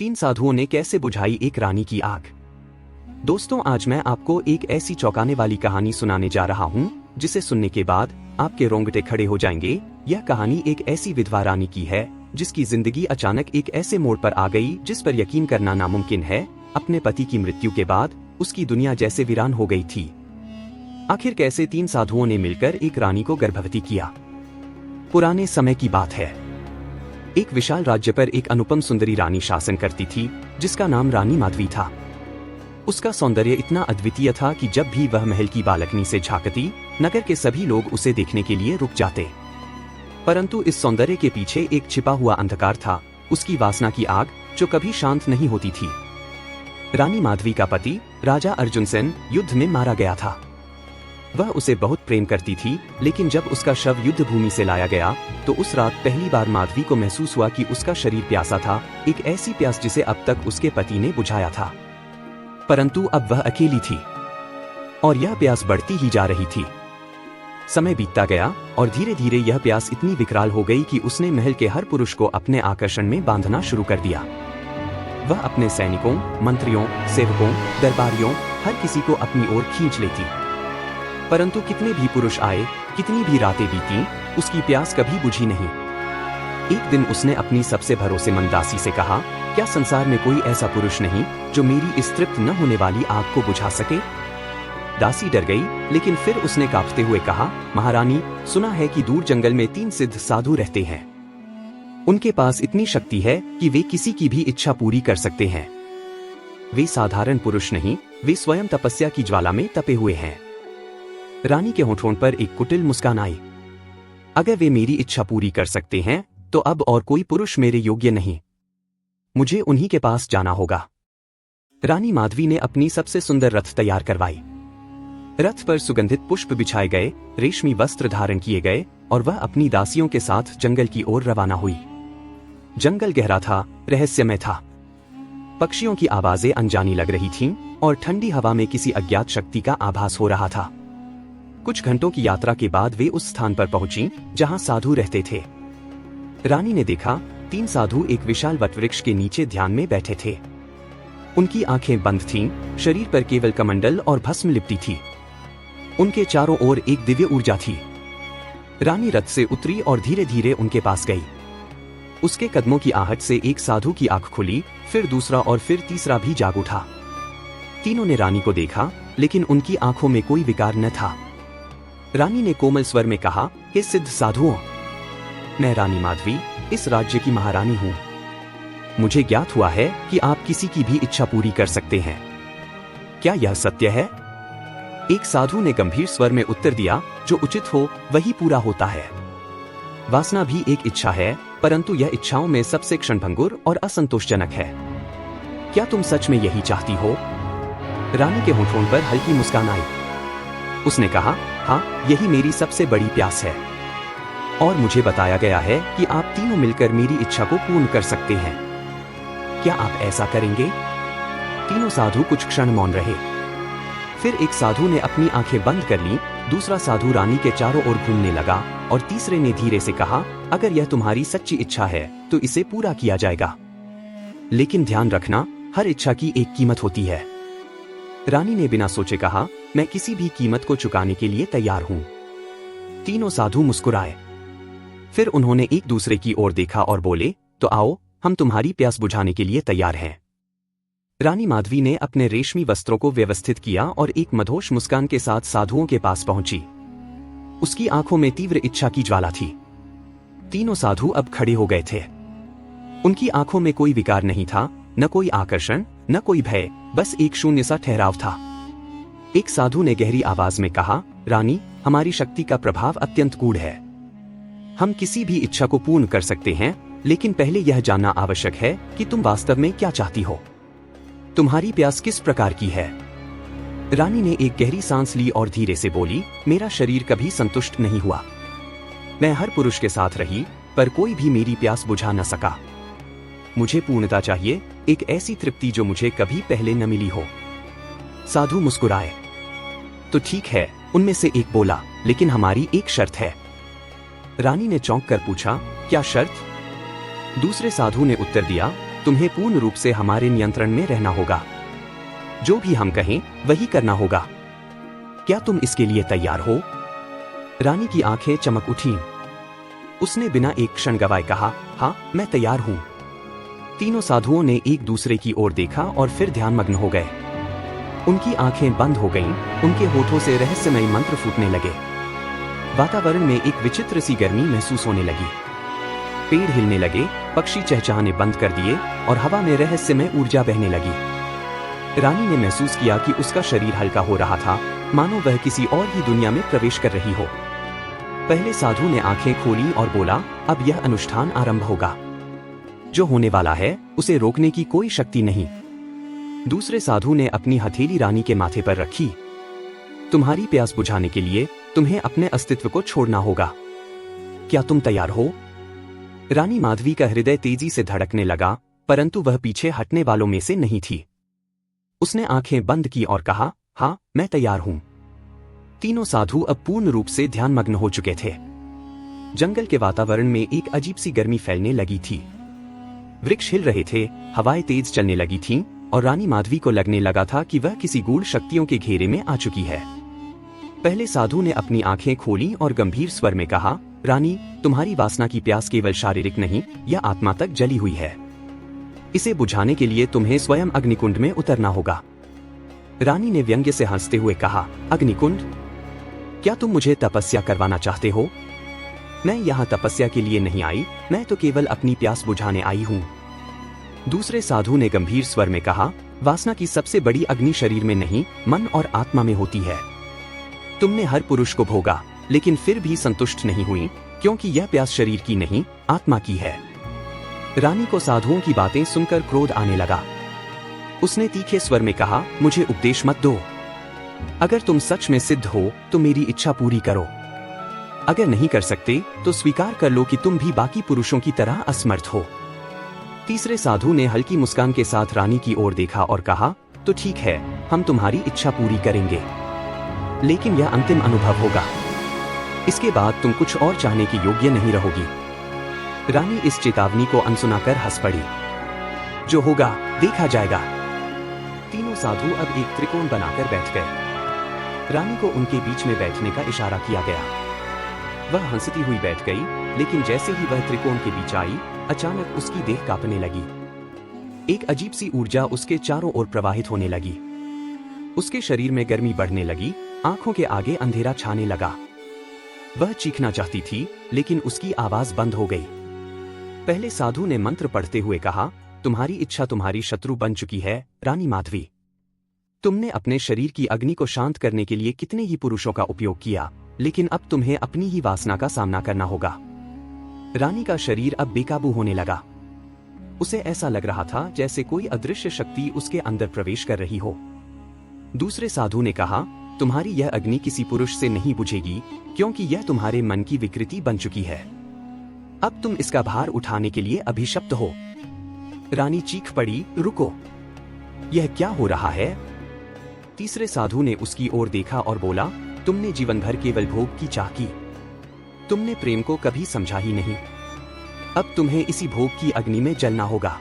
तीन साधुओं ने कैसे बुझाई एक रानी की आग। दोस्तों, आज मैं आपको एक ऐसी चौंकाने वाली कहानी सुनाने जा रहा हूँ जिसे सुनने के बाद आपके रोंगटे खड़े हो जाएंगे। यह कहानी एक ऐसी विधवा रानी की है जिसकी जिंदगी अचानक एक ऐसे मोड़ पर आ गई जिस पर यकीन करना नामुमकिन है। अपने पति की मृत्यु के बाद उसकी दुनिया जैसे वीरान हो गई थी। आखिर कैसे तीन साधुओं ने मिलकर एक रानी को गर्भवती किया। पुराने समय की बात है। एक विशाल राज्य पर एक अनुपम सुंदरी रानी शासन करती थी जिसका नाम रानी माधवी था। उसका सौंदर्य इतना अद्वितीय था कि जब भी वह महल की बालकनी से झांकती, नगर के सभी लोग उसे देखने के लिए रुक जाते। परंतु इस सौंदर्य के पीछे एक छिपा हुआ अंधकार था, उसकी वासना की आग जो कभी शांत नहीं होती थी। रानी माधवी का पति राजा अर्जुन सेन युद्ध में मारा गया था। वह उसे बहुत प्रेम करती थी, लेकिन जब उसका शव युद्ध भूमि से लाया गया तो उस रात पहली बार माधवी को महसूस हुआ कि उसका शरीर प्यासा था, एक ऐसी प्यास जिसे अब तक उसके पति ने बुझाया था। परंतु अब वह अकेली थी और यह प्यास बढ़ती ही जा रही थी। समय बीतता गया और धीरे धीरे यह प्यास इतनी विकराल हो गई कि उसने महल के हर पुरुष को अपने आकर्षण में बांधना शुरू कर दिया। वह अपने सैनिकों, मंत्रियों, सेवकों, दरबारियों, हर किसी को अपनी ओर खींच लेती। परंतु कितने भी पुरुष आए, कितनी भी रातें बीती, उसकी प्यास कभी बुझी नहीं। एक दिन उसने अपनी सबसे भरोसेमंद दासी से कहा, क्या संसार में कोई ऐसा पुरुष नहीं जो मेरी इस तृप्त न होने वाली आग को बुझा सके? दासी डर गई, लेकिन फिर उसने कांपते हुए कहा, महारानी, सुना है कि दूर जंगल में 3 सिद्ध साधु रहते हैं। उनके पास इतनी शक्ति है कि वे किसी की भी इच्छा पूरी कर सकते हैं। वे साधारण पुरुष नहीं, वे स्वयं तपस्या की ज्वाला में तपे हुए हैं। रानी के होठों पर एक कुटिल मुस्कान आई। अगर वे मेरी इच्छा पूरी कर सकते हैं तो अब और कोई पुरुष मेरे योग्य नहीं। मुझे उन्हीं के पास जाना होगा। रानी माधवी ने अपनी सबसे सुंदर रथ तैयार करवाई। रथ पर सुगंधित पुष्प बिछाए गए, रेशमी वस्त्र धारण किए गए और वह अपनी दासियों के साथ जंगल की ओर रवाना हुई। जंगल गहरा था, रहस्यमय था। पक्षियों की आवाजें अनजानी लग रही थीं और ठंडी हवा में किसी अज्ञात शक्ति का आभास हो रहा था। कुछ घंटों की यात्रा के बाद वे उस स्थान पर पहुंची जहां साधु रहते थे। रानी ने देखा 3 साधु एक विशाल वटवृक्ष के नीचे ध्यान में बैठे थे। उनकी आंखें बंद थीं, शरीर पर केवल कमंडल और भस्म लिपटी थी। उनके चारों ओर एक दिव्य ऊर्जा थी। रानी रथ से उतरी और धीरे धीरे उनके पास गई। उसके कदमों की आहट से एक साधु की आंख खुली, फिर दूसरा और फिर तीसरा भी जाग उठा। तीनों ने रानी को देखा, लेकिन उनकी आंखों में कोई विकार न था। रानी ने कोमल स्वर में कहा, हे सिद्ध साधुओं, मैं रानी माधवी इस राज्य की महारानी हूँ। मुझे ज्ञात हुआ है कि आप किसी की भी इच्छा पूरी कर सकते हैं। क्या यह सत्य है? एक साधु ने गंभीर स्वर में उत्तर दिया, जो उचित हो वही पूरा होता है। वासना भी एक इच्छा है, परंतु यह इच्छाओं में सबसे क्षणभंगुर और असंतोषजनक है। क्या तुम सच में यही चाहती हो? रानी के होठों पर हल्की मुस्कान आई। उसने कहा, हाँ, यही मेरी सबसे बड़ी प्यास है और मुझे बताया गया है कि आप तीनों मिलकर मेरी इच्छा को पूर्ण कर सकते हैं। क्या आप ऐसा करेंगे? तीनों साधु कुछ क्षण मौन रहे। फिर एक साधु ने अपनी आंखें बंद कर लीं, दूसरा साधु रानी के चारों ओर घूमने लगा और तीसरे ने धीरे से कहा, अगर यह तुम्हारी सच्ची इच्छा है तो इसे पूरा किया जाएगा। लेकिन ध्यान रखना, हर इच्छा की एक कीमत होती है। रानी ने बिना सोचे कहा, मैं किसी भी कीमत को चुकाने के लिए तैयार हूं। तीनों साधु मुस्कुराए। फिर उन्होंने एक दूसरे की ओर देखा और बोले, तो आओ, हम तुम्हारी प्यास बुझाने के लिए तैयार हैं। रानी माधवी ने अपने रेशमी वस्त्रों को व्यवस्थित किया और एक मधोश मुस्कान के साथ साधुओं के पास पहुंची। उसकी आंखों में तीव्र इच्छा की ज्वाला थी। तीनों साधु अब खड़े हो गए थे। उनकी आंखों में कोई विकार नहीं था, न कोई आकर्षण, न कोई भय, बस एक शून्य सा ठहराव था। एक साधु ने गहरी आवाज में कहा, रानी, हमारी शक्ति का प्रभाव अत्यंत गूढ़ है। हम किसी भी इच्छा को पूर्ण कर सकते हैं, लेकिन पहले यह जानना आवश्यक है कि तुम वास्तव में क्या चाहती हो। तुम्हारी प्यास किस प्रकार की है? रानी ने एक गहरी सांस ली और धीरे से बोली, मेरा शरीर कभी संतुष्ट नहीं हुआ। मैं हर पुरुष के साथ रही, पर कोई भी मेरी प्यास बुझा न सका। मुझे पूर्णता चाहिए, एक ऐसी तृप्ति जो मुझे कभी पहले न मिली हो। साधु मुस्कुराए। तो ठीक है, उनमें से एक बोला, लेकिन हमारी एक शर्त है। रानी ने चौंक कर पूछा, क्या शर्त? दूसरे साधु ने उत्तर दिया, तुम्हें पूर्ण रूप से हमारे नियंत्रण में रहना होगा। जो भी हम कहें वही करना होगा। क्या तुम इसके लिए तैयार हो? रानी की आंखें चमक उठीं। उसने बिना एक क्षण गवाए कहा, हाँ, मैं तैयार हूं। तीनों साधुओं ने एक दूसरे की ओर देखा और फिर ध्यानमग्न हो गए। उनकी आंखें बंद हो गईं, उनके होठों से रहस्यमय मंत्र फूटने लगे। वातावरण में एक विचित्र सी गर्मी महसूस होने लगी। पेड़ हिलने लगे, पक्षी चहचहाने बंद कर दिए और हवा में रहस्यमय ऊर्जा बहने लगी। रानी ने महसूस किया कि उसका शरीर हल्का हो रहा था, मानो वह किसी और ही दुनिया में प्रवेश कर रही हो। पहले साधु ने आंखें खोली और बोला, अब यह अनुष्ठान आरंभ होगा। जो होने वाला है उसे रोकने की कोई शक्ति नहीं। दूसरे साधु ने अपनी हथेली रानी के माथे पर रखी। तुम्हारी प्यास बुझाने के लिए तुम्हें अपने अस्तित्व को छोड़ना होगा। क्या तुम तैयार हो? रानी माधवी का हृदय तेजी से धड़कने लगा, परंतु वह पीछे हटने वालों में से नहीं थी। उसने आंखें बंद की और कहा, हाँ, मैं तैयार हूं। तीनों साधु अब पूर्ण रूप से ध्यानमग्न हो चुके थे। जंगल के वातावरण में एक अजीब सी गर्मी फैलने लगी थी। वृक्ष हिल रहे थे, हवाएं तेज चलने लगी थीं और रानी माधवी को लगने लगा था कि वह किसी गूढ़ शक्तियों के घेरे में आ चुकी है। पहले साधु ने अपनी आंखें खोली और गंभीर स्वर में कहा, रानी, तुम्हारी वासना की प्यास केवल शारीरिक नहीं, यह आत्मा तक जली हुई है। इसे बुझाने के लिए तुम्हें स्वयं अग्निकुंड में उतरना होगा। रानी ने व्यंग्य से हंसते हुए कहा, अग्निकुंड? क्या तुम मुझे तपस्या करवाना चाहते हो? मैं यहाँ तपस्या के लिए नहीं आई, मैं तो केवल अपनी प्यास बुझाने आई हूँ। दूसरे साधु ने गंभीर स्वर में कहा, वासना की सबसे बड़ी अग्नि शरीर में नहीं, मन और आत्मा में होती है। तुमने हर पुरुष को भोगा, लेकिन फिर भी संतुष्ट नहीं हुई, क्योंकि यह प्यास शरीर की नहीं, आत्मा की है। रानी को साधुओं की बातें सुनकर क्रोध आने लगा। उसने तीखे स्वर में कहा, मुझे उपदेश मत दो। अगर तुम सच में सिद्ध हो तो मेरी इच्छा पूरी करो। अगर नहीं कर सकते तो स्वीकार कर लो कि तुम भी बाकी पुरुषों की तरह असमर्थ हो। तीसरे साधु ने हल्की मुस्कान के साथ रानी की ओर देखा और कहा, तो ठीक है, हम तुम्हारी इच्छा पूरी करेंगे, लेकिन यह अंतिम अनुभव होगा। इसके बाद तुम कुछ और चाहने के योग्य नहीं रहोगी। रानी इस चेतावनी को अनसुना कर हंस पड़ी। जो होगा देखा जाएगा। तीनों साधु अब एक त्रिकोण बनाकर बैठ गए। रानी को उनके बीच में बैठने का इशारा किया गया। वह हंसती हुई बैठ गई, लेकिन जैसे ही वह त्रिकोण के बीच आई, अचानक उसकी देह कांपने लगी। एक अजीब सी ऊर्जा उसके चारों ओर प्रवाहित होने लगी। उसके शरीर में गर्मी बढ़ने लगी, आंखों के आगे अंधेरा छाने लगा। वह चीखना चाहती थी, लेकिन उसकी आवाज बंद हो गई। पहले साधु ने मंत्र पढ़ते हुए कहा, तुम्हारी इच्छा तुम्हारी शत्रु बन चुकी है, रानी माधवी। तुमने अपने शरीर की अग्नि को शांत करने के लिए कितने ही पुरुषों का उपयोग किया, लेकिन अब तुम्हें अपनी ही वासना का सामना करना होगा। रानी का शरीर अब बेकाबू होने लगा। उसे ऐसा लग रहा था जैसे कोई अदृश्य शक्ति उसके अंदर प्रवेश कर रही हो। दूसरे साधु ने कहा, तुम्हारी यह अग्नि किसी पुरुष से नहीं बुझेगी, क्योंकि यह तुम्हारे मन की विकृति बन चुकी है। अब तुम इसका भार उठाने के लिए अभिशप्त हो। रानी चीख पड़ी, रुको, यह क्या हो रहा है? तीसरे साधु ने उसकी ओर देखा और बोला, तुमने जीवन भर केवल भोग की चाह की, तुमने प्रेम को कभी समझा ही नहीं। अब तुम्हें इसी भोग की अग्नि में जलना होगा।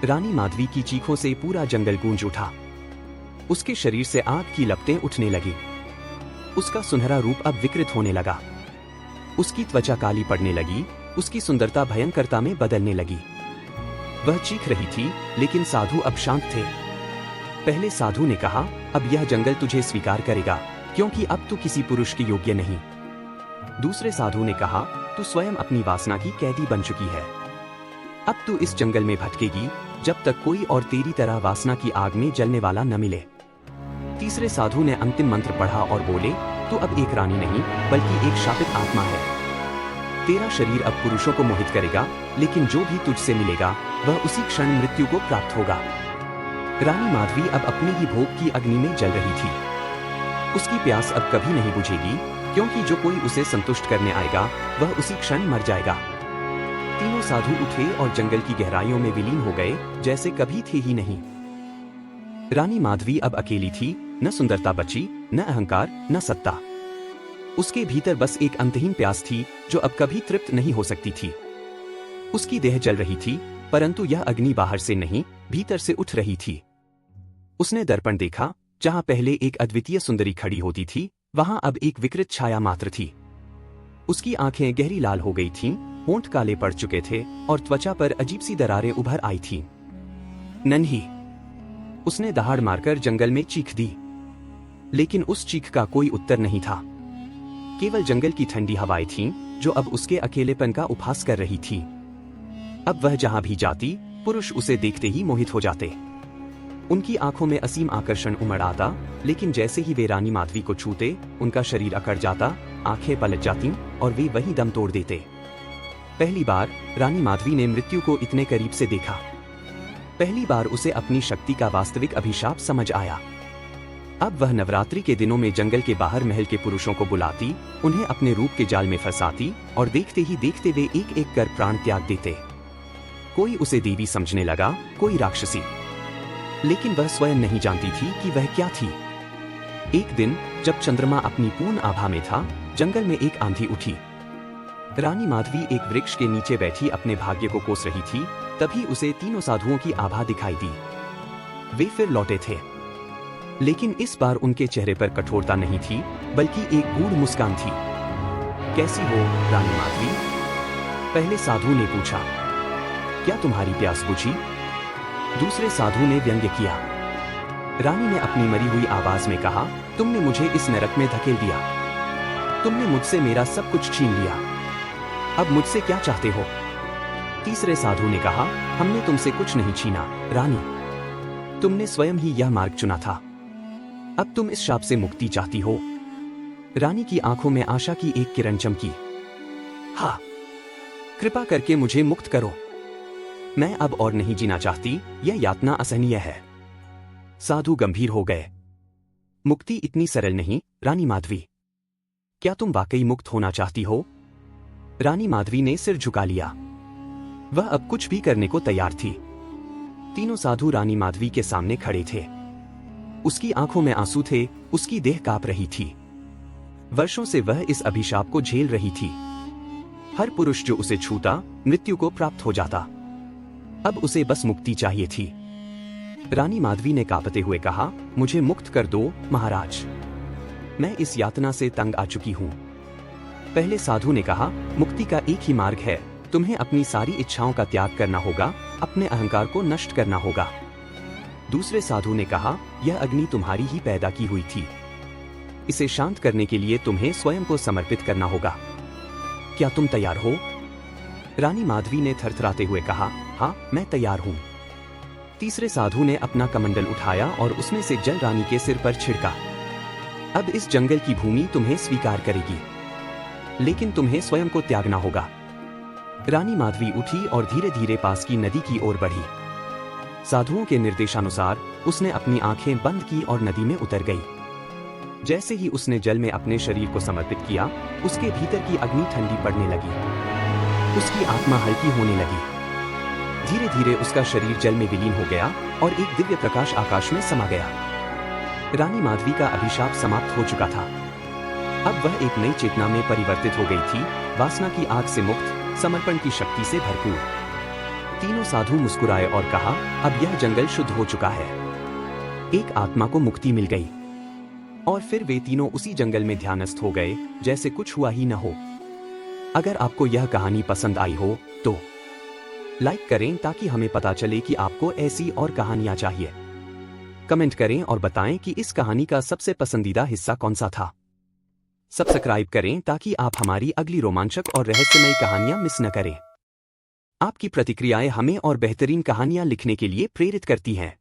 रानी माधवी की चीखों से पूरा जंगल गूंज उठा। उसके शरीर से आग की लपटें उठने लगी। उसका सुनहरा रूप अब विकृत होने लगा। उसकी त्वचा काली पड़ने लगी, उसकी सुंदरता भयंकरता में बदलने लगी। वह चीख रही थी, लेकिन साधु अब शांत थे। पहले साधु ने कहा, अब यह जंगल तुझे स्वीकार करेगा, क्योंकि अब तू किसी पुरुष के योग्य नहीं। दूसरे साधु ने कहा, तू स्वयं अपनी वासना की कैदी बन चुकी है। अब तू इस जंगल में भटकेगी जब तक कोई और तेरी तरह वासना की आग में जलने वाला न मिले। तीसरे साधु ने अंतिम मंत्र पढ़ा और बोले, तू अब एक रानी नहीं बल्कि एक शापित आत्मा है। तेरा शरीर अब पुरुषों को मोहित करेगा, लेकिन जो भी तुझसे मिलेगा वह उसी क्षण मृत्यु को प्राप्त होगा। रानी माधवी अब अपने ही भोग की अग्नि में जल रही थी। उसकी प्यास अब कभी नहीं बुझेगी, क्योंकि जो कोई उसे संतुष्ट करने आएगा वह उसी क्षण मर जाएगा। तीनों साधु उठे और जंगल की गहराइयों में विलीन हो गए, जैसे कभी थे ही नहीं। रानी माधवी अब अकेली थी, न सुंदरता बची, न अहंकार, न सत्ता। उसके भीतर बस एक अंतहीन प्यास थी जो अब कभी तृप्त नहीं हो सकती थी। उसकी देह जल रही थी, परंतु यह अग्नि बाहर से नहीं, भीतर से उठ रही थी। उसने दर्पण देखा, जहां पहले एक अद्वितीय सुंदरी खड़ी होती थी, वहां अब एक विकृत छाया मात्र थी। उसकी आंखें गहरी लाल हो गई थीं, होंठ काले पड़ चुके थे और त्वचा पर अजीब सी दरारें उभर आई थीं। नन्ही, उसने दहाड़ मारकर जंगल में चीख दी, लेकिन उस चीख का कोई उत्तर नहीं था। केवल जंगल की ठंडी हवाएं थीं, जो अब उसके अकेलेपन का उपहास कर रही थी। अब वह जहां भी जाती, पुरुष उसे देखते ही मोहित हो जाते। उनकी आंखों में असीम आकर्षण उमड़ आता, लेकिन जैसे ही वे रानी माधवी को छूते, उनका शरीर अकड़ जाता, आंखें पलट जातीं और वे वहीं दम तोड़ देते। पहली बार रानी माधवी ने मृत्यु को इतने करीब से देखा। पहली बार उसे अपनी शक्ति का वास्तविक अभिशाप समझ आया। अब वह नवरात्रि के दिनों में जंगल के बाहर महल के पुरुषों को बुलाती, उन्हें अपने रूप के जाल में फंसाती और देखते ही देखते वे एक एक कर प्राण त्याग देते। कोई उसे देवी समझने लगा, कोई राक्षसी, लेकिन वह स्वयं नहीं जानती थी कि वह क्या थी। एक दिन जब चंद्रमा अपनी पूर्ण आभा में था, जंगल में एक आंधी उठी। रानी माधवी एक वृक्ष के नीचे बैठी अपने भाग्य को कोस रही थी, तभी उसे तीनों साधुओं की आभा दिखाई दी। वे फिर लौटे थे, लेकिन इस बार उनके चेहरे पर कठोरता नहीं थी, बल्कि एक गूढ़ मुस्कान थी। कैसी हो रानी माधवी? पहले साधु ने पूछा। क्या तुम्हारी प्यास बुझी? दूसरे साधु ने व्यंग्य किया। रानी ने अपनी मरी हुई आवाज में कहा, तुमने मुझे इस नरक में धकेल दिया। तुमने मुझसे मेरा सब कुछ छीन लिया। अब मुझसे क्या चाहते हो? तीसरे साधु ने कहा, हमने तुमसे कुछ नहीं छीना रानी, तुमने स्वयं ही यह मार्ग चुना था। अब तुम इस शाप से मुक्ति चाहती हो। रानी की आंखों में आशा की एक किरण चमकी। हाँ, कृपा करके मुझे मुक्त करो। मैं अब और नहीं जीना चाहती, यह यातना असहनीय है। साधु गंभीर हो गए। मुक्ति इतनी सरल नहीं रानी माधवी। क्या तुम वाकई मुक्त होना चाहती हो? रानी माधवी ने सिर झुका लिया। वह अब कुछ भी करने को तैयार थी। तीनों साधु रानी माधवी के सामने खड़े थे। उसकी आंखों में आंसू थे, उसकी देह कांप रही थी। वर्षों से वह इस अभिशाप को झेल रही थी। हर पुरुष जो उसे छूता, मृत्यु को प्राप्त हो जाता। अब उसे बस मुक्ति चाहिए थी। रानी माधवी ने कांपते हुए कहा, मुझे मुक्त कर दो महाराज, मैं इस यातना से तंग आ चुकी हूं। पहले साधु ने कहा, मुक्ति का एक ही मार्ग है, तुम्हें अपनी सारी इच्छाओं का त्याग करना होगा, अपने अहंकार को नष्ट करना होगा। दूसरे साधु ने कहा, यह अग्नि तुम्हारी ही पैदा की हुई थी, इसे शांत करने के लिए तुम्हें स्वयं को समर्पित करना होगा। क्या तुम तैयार हो? रानी माधवी ने थरथराते हुए कहा, हाँ मैं तैयार हूं। तीसरे साधु ने अपना कमंडल उठाया और उसमें से जल रानी के सिर पर छिड़का। अब इस जंगल की भूमि तुम्हें स्वीकार करेगी, लेकिन तुम्हें स्वयं को त्यागना होगा। रानी माधवी उठी और धीरे धीरे पास की नदी की ओर बढ़ी। साधुओं के निर्देशानुसार उसने अपनी आंखें बंद की और नदी में उतर गई। जैसे ही उसने जल में अपने शरीर को समर्पित किया, उसके भीतर की अग्नि ठंडी पड़ने लगी। उसकी आत्मा हल्की होने लगी। धीरे धीरे उसका शरीर जल में विलीन हो गया और एक दिव्य प्रकाश आकाश में समा गया। रानी माधवी का अभिशाप समाप्त हो चुका था। अब वह एक नई चेतना में परिवर्तित हो गई थी, वासना की आग से मुक्त, समर्पण की शक्ति से भरपूर। तीनों साधु मुस्कुराए और कहा, अब यह जंगल शुद्ध हो चुका है। एक आत्मा को मुक्ति मिल गई। और फिर वे तीनों उसी जंगल में ध्यानस्थ हो गए, जैसे कुछ हुआ ही न हो। अगर आपको यह कहानी पसंद आई हो तो लाइक करें ताकि हमें पता चले कि आपको ऐसी और कहानियां चाहिए। कमेंट करें और बताएं कि इस कहानी का सबसे पसंदीदा हिस्सा कौन सा था। सब्सक्राइब करें ताकि आप हमारी अगली रोमांचक और रहस्यमयी कहानियां मिस न करें। आपकी प्रतिक्रियाएं हमें और बेहतरीन कहानियां लिखने के लिए प्रेरित करती हैं।